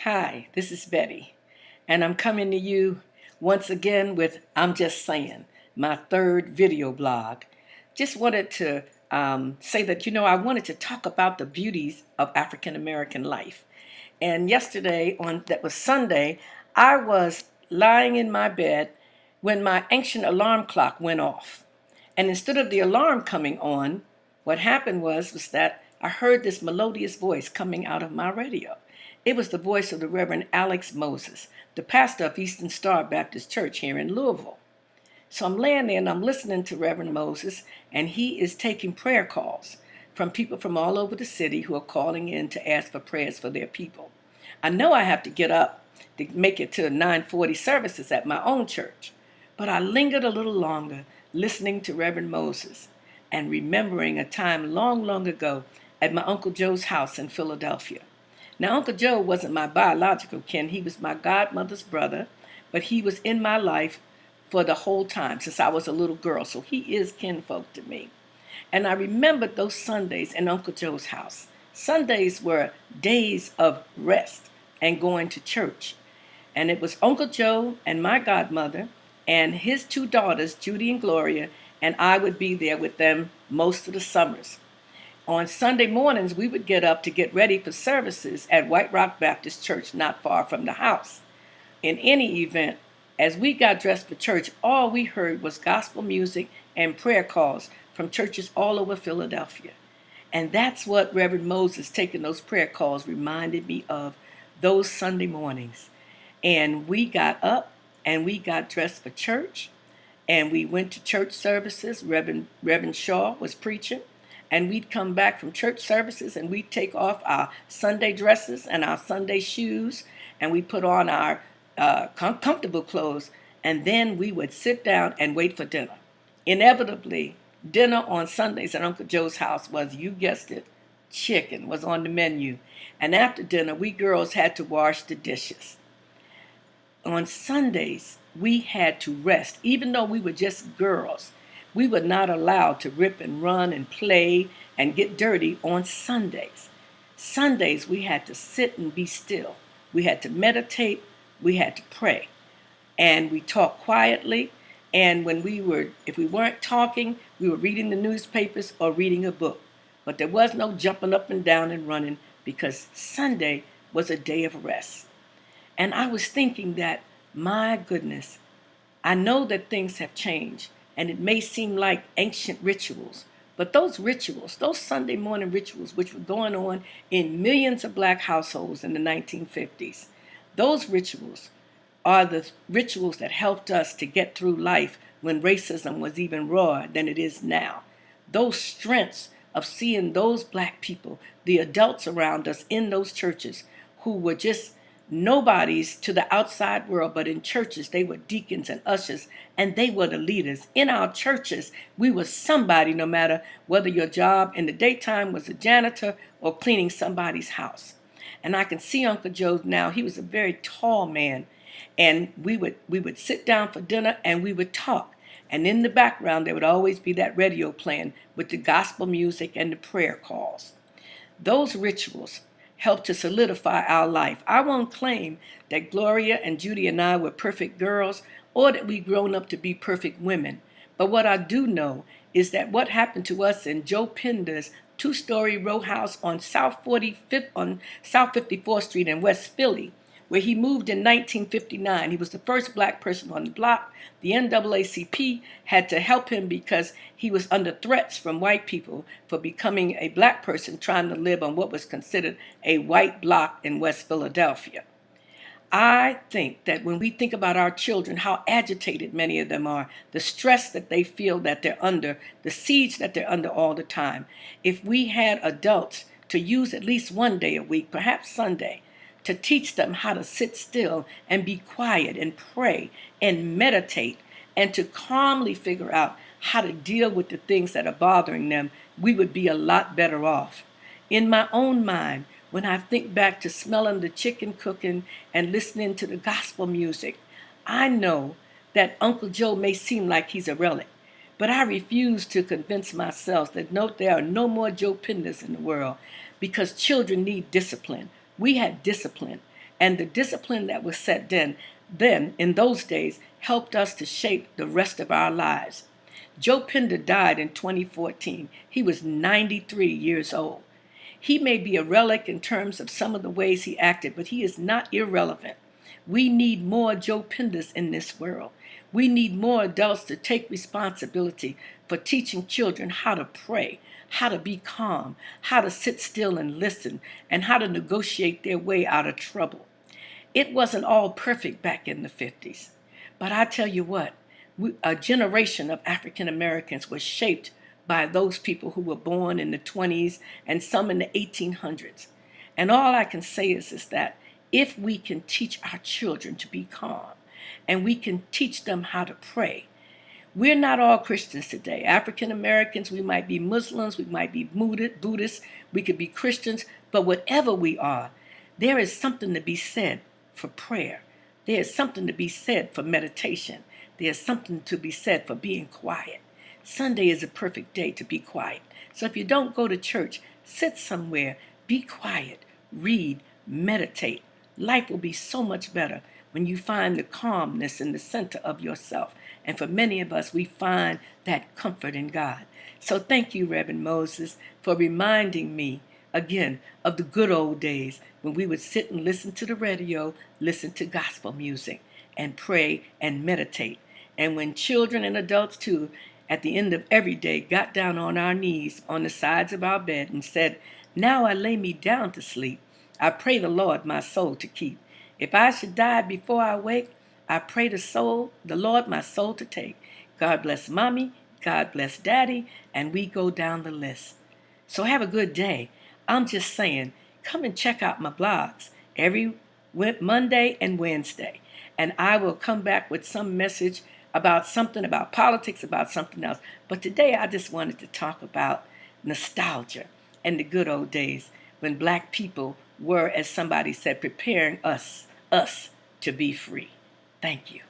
Hi, this is Betty, and I'm coming to you once again with I'm Just Saying, my third video blog. Just wanted to say that, I wanted to talk about the beauties of African American life. And yesterday, that was Sunday, I was lying in my bed when my ancient alarm clock went off. And instead of the alarm coming on, what happened was that I heard this melodious voice coming out of my radio. It was the voice of the Reverend Alex Moses, the pastor of Eastern Star Baptist Church here in Louisville. So I'm laying there and I'm listening to Reverend Moses, and he is taking prayer calls from people from all over the city who are calling in to ask for prayers for their people. I know I have to get up to make it to 9:40 services at my own church, but I lingered a little longer listening to Reverend Moses and remembering a time long, long ago at my Uncle Joe's house in Philadelphia. Now, Uncle Joe wasn't my biological kin. He was my godmother's brother, but he was in my life for the whole time since I was a little girl. So he is kinfolk to me. And I remembered those Sundays in Uncle Joe's house. Sundays were days of rest and going to church. And it was Uncle Joe and my godmother and his two daughters, Judy and Gloria, and I would be there with them most of the summers. On Sunday mornings, we would get up to get ready for services at White Rock Baptist Church, not far from the house. In any event, as we got dressed for church, all we heard was gospel music and prayer calls from churches all over Philadelphia. And that's what Reverend Moses taking those prayer calls reminded me of those Sunday mornings. And we got up and we got dressed for church and we went to church services. Reverend Shaw was preaching. And we'd come back from church services and we'd take off our Sunday dresses and our Sunday shoes and we put on our comfortable clothes, and then we would sit down and wait for dinner. Inevitably, dinner on Sundays at Uncle Joe's house was, you guessed it, chicken was on the menu. And after dinner, we girls had to wash the dishes. On Sundays, we had to rest. Even though we were just girls, we were not allowed to rip and run and play and get dirty on Sundays. Sundays, we had to sit and be still. We had to meditate. We had to pray. And we talked quietly. And if we weren't talking, we were reading the newspapers or reading a book. But there was no jumping up and down and running because Sunday was a day of rest. And I was thinking that, my goodness, I know that things have changed. And it may seem like ancient rituals, but those rituals, those Sunday morning rituals, which were going on in millions of black households in the 1950s, those rituals are the rituals that helped us to get through life when racism was even rawer than it is now. Those strengths of seeing those black people, the adults around us in those churches who were just nobodies to the outside world, but in churches, they were deacons and ushers, and they were the leaders. In our churches, we were somebody, no matter whether your job in the daytime was a janitor or cleaning somebody's house. And I can see Uncle Joe now. He was a very tall man, and we would sit down for dinner and we would talk. And in the background, there would always be that radio playing with the gospel music and the prayer calls. Those rituals helped to solidify our life. I won't claim that Gloria and Judy and I were perfect girls or that we've grown up to be perfect women. But what I do know is that what happened to us in Joe Pender's two-story row house on South 54th Street in West Philly, where he moved in 1959. He was the first black person on the block. The NAACP had to help him because he was under threats from white people for becoming a black person trying to live on what was considered a white block in West Philadelphia. I think that when we think about our children, how agitated many of them are, the stress that they feel that they're under, the siege that they're under all the time, if we had adults to use at least one day a week, perhaps Sunday, to teach them how to sit still and be quiet and pray and meditate and to calmly figure out how to deal with the things that are bothering them, we would be a lot better off. In my own mind, when I think back to smelling the chicken cooking and listening to the gospel music, I know that Uncle Joe may seem like he's a relic, but I refuse to convince myself that there are no more Joe Penders in the world because children need discipline. We had discipline, And the discipline that was set then in those days helped us to shape the rest of our lives. Joe Pender died in 2014. He was 93 years old. He may be a relic in terms of some of the ways he acted, but he is not irrelevant. We need more Joe Penders in this world. We need more adults to take responsibility for teaching children how to pray, how to be calm, how to sit still and listen, and how to negotiate their way out of trouble. It wasn't all perfect back in the 50s. But I tell you what, a generation of African Americans was shaped by those people who were born in the 20s and some in the 1800s. And all I can say is that if we can teach our children to be calm and we can teach them how to pray, we're not all Christians today. African Americans, we might be Muslims, we might be Buddhists, we could be Christians, but whatever we are, there is something to be said for prayer. There is something to be said for meditation. There is something to be said for being quiet. Sunday is a perfect day to be quiet. So if you don't go to church, sit somewhere, be quiet, read, meditate. Life will be so much better when you find the calmness in the center of yourself. And for many of us, we find that comfort in God. So thank you, Reverend Moses, for reminding me again of the good old days when we would sit and listen to the radio, listen to gospel music, and pray and meditate. And when children and adults too, at the end of every day, got down on our knees on the sides of our bed and said, "Now I lay me down to sleep. I pray the Lord my soul to keep. If I should die before I wake, I pray the Lord my soul to take. God bless mommy, God bless daddy," and we go down the list. So have a good day. I'm just saying, come and check out my blogs every Monday and Wednesday. And I will come back with some message about something, about politics, about something else. But today I just wanted to talk about nostalgia and the good old days when black people were, as somebody said, preparing us to be free. Thank you.